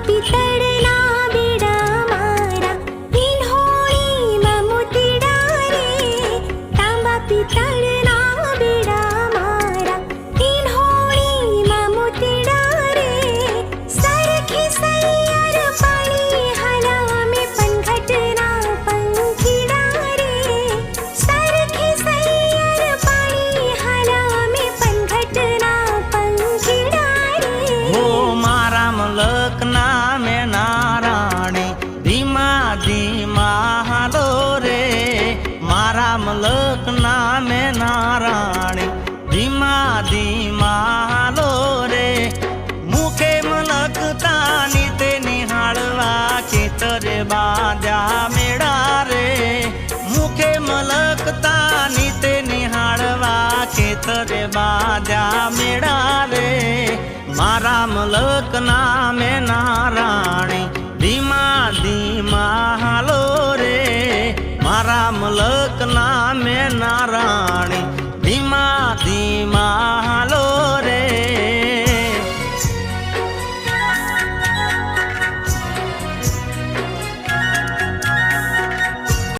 पितळला बेडा मारा पिन्होळीમાં મોતીડા રે તાંબા पितळला बेडा मारा पिन्होळीમાં મોતીડા रे सरखी सैयर पाणी हाला में पनघटना पंखीड़ा रे सरखी सैयर पाणी हाला में पनघटना पंखीड़ा रे हो मारा मलकना में नाराणी धीमा धीमा हालो रे मारा मलकना में नाराणी धीमा धीमा हालो रे मुखे मलकता नीते निहाळवा खेतरे बांध्या मेळा रे मुखे मलकता नीते निहाळवा खेतरे बांध्या मेळा रे मारा मलकना में नाराणी धीमा धीमा हालो रे मारा मलकना में नाराणी